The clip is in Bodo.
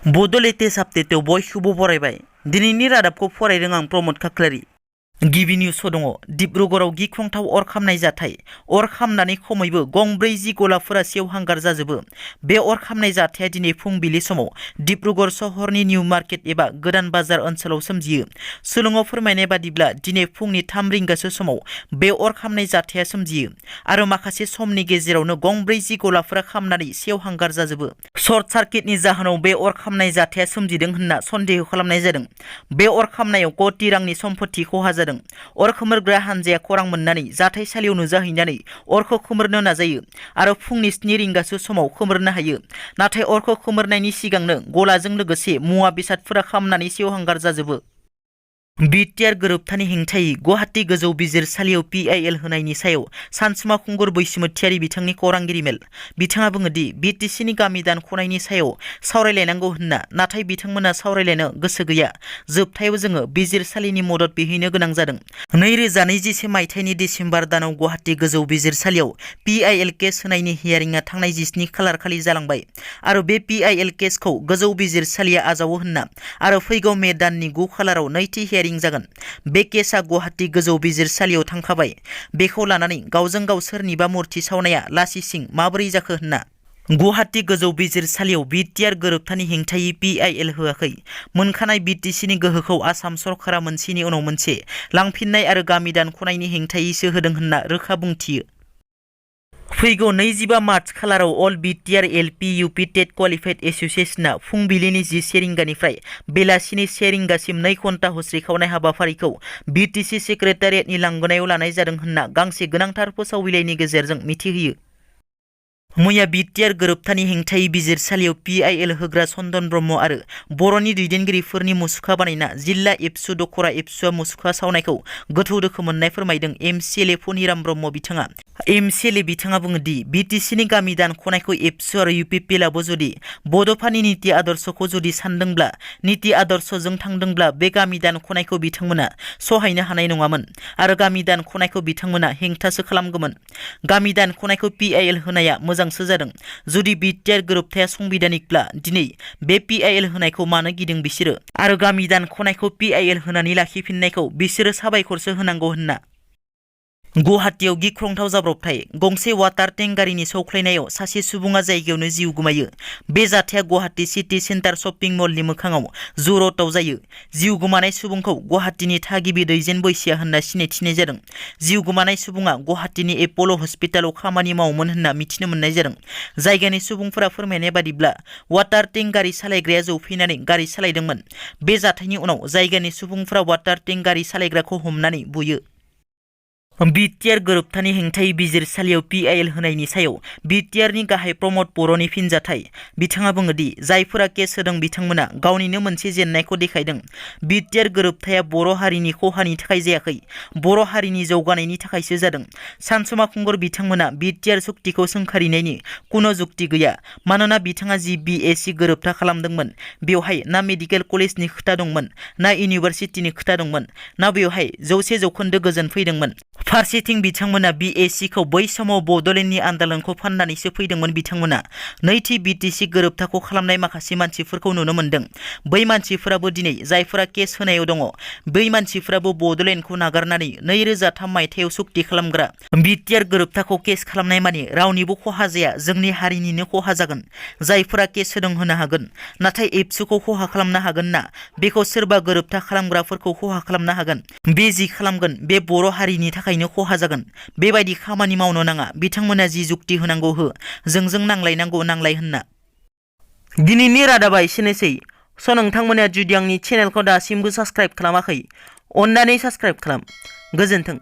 बड' लेटेस्ट आपडेटआव बयखौबो बरायबाय। दिनैनि रादाबखौ फरायदों आं प्रमद खाख्लारि। गिबि निउसआव दङ डिब्रुगड़आव गिख्रंथाव अर खामनाय जाथाय। अर खामनानै खमैबो गंब्रै जि गलाफोरा सेवहांगार जाजोबो। बे अर खामनाय जाथाया दिनै फुंबिलि समाव डिब्रुगड़ सहरनि निउ मार्केट एबा गोदान बाजार ओनसोलाव सोमजियो। सुलुङाव फोरमायनाय बादिब्ला दिनै फुंनि 3 रिंगासो समाव बे अर खामनाय जाथाया सोमजियो आरो माखासे समनि गेजेरावनो गंब्रै जि गलाफोरा खामनानै सेवहांगार जाजोबो। सर्ट सार्किटनि जाहोनाव बे अर खामनाय जाथाया सोमजिदों होनना सन्देह खालामनाय जादों। बे अर खामनायाव कोटि रांनि सम्पत्ति खहा जादों। अर खोमोरग्रा हानजाया खौरां मोननानै जाथायसालियाव नुजाहैनानै अरखौ खोमोरनो नाजायो आरो फुंनि 7 रिंगासो समाव खोमोरनो हायो। नाथाय अरखौ खोमोरनायनि सिगांनो गलाजों लोगोसे मुवा बेसादफोरा खामनानै सेवहांगार जाजोबो। बिटिआर गोरोबथानि हेंथायै गुवाहाटी गोजौ बिजिरसालियाव पिआइएल होनायनि सायाव सानसुमा खुंगुर बैसोमुथियारि बिथांनि खौरांगिरि मेल। बिथाङा बुङोदि बिटिसिनि गामि दानख'नायनि सायाव सावरायलायनांगौ होनना, नाथाय बिथांमोना सावरायलायनो गोसो गैया। जोबथायाव जोङो बिजिरसालिनि मदद बिहैनो गोनां जादों। 2021 मायथाइनि डिसेम्बर दानाव गुवाहाटी गोजौ बिजिरसालियाव पिआइएल केस होनायनि हियारिंआ थांनाय 17 खालार खालि जालांबाय आरो बे पिआइएल केसखौ गोजौ बिजिरसालिया आजावो होनना आरो फैगौ मे दाननि 9 खालाराव नैथि हियारिं जागोन। बे केसआ गुवाहाटी गोजौ बिजिरसालियाव थांखाबाय। बेखौ लानानै गावजों गाव सोरनिबा मुर्ति सावनाया लासिसिं माबोरै जाखो होनना गुवाहाटी गोजौ बिजिरसालियाव बिटिआर गोरोबथानि हेंथायै पिआइएल होआखै। मोनखानाय बिटिसिनि गोहोखौ आसाम सरकारा मोनसेनि उनाव मोनसे लांफिननाय आरो गामि दानख'नायनि हेंथायैसो होदों होनना रोखा बुंथियो। फैगौ 25 मार्च खालाराव अल बिटिआर एलपि इउपि टेट क्वालिफाइड एस'सिएशनआ फुंबिलिनि 10 रिंगानिफ्राय बेलासिनि 1 रिंगासिम 2 घन्टा हस्रिखावनाय हाबाफारिखौ बिटिसि सेक्रेटारियेटनि लांगोनायाव लानाय जादों होनना गांसे गोनांथार फोसावबिलाइनि गेजेरजों मिथिहोयो। मैया बिटिआर गोरोबथानि हेंथायै बिजिरसालियाव पिआइएल होग्रा चन्दन ब्रह्म आरो बर'नि दैदेनगिरिफोरनि मुसुखा बानायना जिल्ला एबसु दखरा एबसुआ मुसुखा सावनायखौ गोथौ दोखो मोननाय फोरमायदों एमसिएलए फनिराम ब्रह्म बिथाङा। एमसिएलए बिथाङा बुङोदि बिटिसिनि गामि दानख'नायखौ एबसु आरो इउपिपिएलआबो जुदि बड'फानि निति आदर्शखौ जुदि सानदोंब्ला, निति आदर्शजों थांदोंब्ला बे गामि दानख'नायखौ बिथांमोना सहायनो हानाय नङामोन आरो गामि दानख'नायखौ बिथांमोना हेंथासो खालामगौमोन। गामि दानख'नायखौ पिआइएल होनाया मोजांसो जादों। जुदि बिटिआर गोरोबथाया संबिधानिकब्ला दिनै बे पिआइएल होनायखौ मानो गिदों बिसोरो आरो गामि दानख'नायखौ पिआइएल होनानै लाखिफिननायखौ बिसोरो साबायखरसो होनांगौ होनना। गुवाहाटीयाव गिख्रंथाव जाब्रबथाय। गंसे वाटार टेंकारिनि सौख्लायनायाव सासे सुबुङा जायगायावनो जिउ गोमायो। बे जाथाया गुवाहाटी सिटी सेन्टार शपिं मलनि मोखाङाव जर'टआव जायो। जिउ गोमानाय सुबुंखौ गुवाहाटीनि थागिबि दैजेन बैसोआ होनना सिनायथिनाय जादों। जिउ गोमानाय सुबुङा गुवाहाटीनि एप'ल' हस्पिटालाव खामानि मावोमोन होनना मिथिनो मोननाय जादों। जायगानि सुबुंफोरा फोरमायनाय बादिब्ला वाटार टेंकारि सालायग्राया जौफैनानै गारि सालायदोंमोन। बे जाथायनि उनाव जायगानि सुबुंफोरा वाटार टेंकारि सालायग्राखौ हमनानै बुयो। बिटिआर गोरोबथानि हेंथायै बिजिरसालियाव पिआइएल होनायनि सायाव बिटिआरनि गाहाय प्रमद बर'नि फिनजाथाय। बिथाङा बुङोदि जायफोरा केस होदों बिथांमोना गावनिनो मोनसे जेननायखौ देखायदों। बिटिआर गोरोबथाया बर' हारिनि खहानि थाखाय जायाखै, बर' हारिनि जौगानायनि थाखायसो जादों। सानसुमा खुंगुर बिथांमोना बिटिआर सुक्तिखौ सोंखारिनायनि कुनु जुक्ति गैया, मानोना बिथाङा जि बिएसि गोरोबथा खालामदोंमोन बेवहाय ना मेडिकेल कलेजनि खोथा दंमोन, ना इउनिभारसिटिनि खोथा दंमोन, ना बेवहाय 100% गोजोन फैदोंमोन। फारसेथिं बिथांमोना बिएसिखौ बै समाव बड'लेण्डनि आन्दोलनखौ फाननानैसो फैदोंमोन। बिथांमोना नैथि बिटिसि गोरोबथाखौ खालामनाय माखासे मानसिफोरखौ नुनो मोनदों। बै मानसिफोराबो दिनै जायफोरा केस होनायाव दङ, बै मानसिफोराबो बड'लेण्डखौ नागारनानै 2003 मायथाइयाव सुक्ति खालामग्रा। बिटिआर गोरोबथाखौ केस खालामनाय माने रावनिबो खहा जाया, जोंनि हारिनिनो खहा जागोन। जायफोरा केस होदों होनो हागोन, नाथाय एबसुखौ खहा खालामनो हागोन ना बेखौ सोरबा गोरोबथा खालामग्राफोरखौ खहा खालामनो हागोन। बे जि खालामगोन बे बर' हारिनि थाखायनो खहा जागोन। बेबायदि खामानि मावनो नाङा। बिथांमोना जि जुक्ति होनांगौ हो, जोंजों नांलायनांगौ नांलाय होनना। दिनैनि रादाबा एसेनोसै। नोंथांमोना जुदि आंनि चेनेलखौ दासिमबो साबस्क्राइब खालामाखै, अन्नानै साबस्क्राइब खालाम। गोजोन्थों।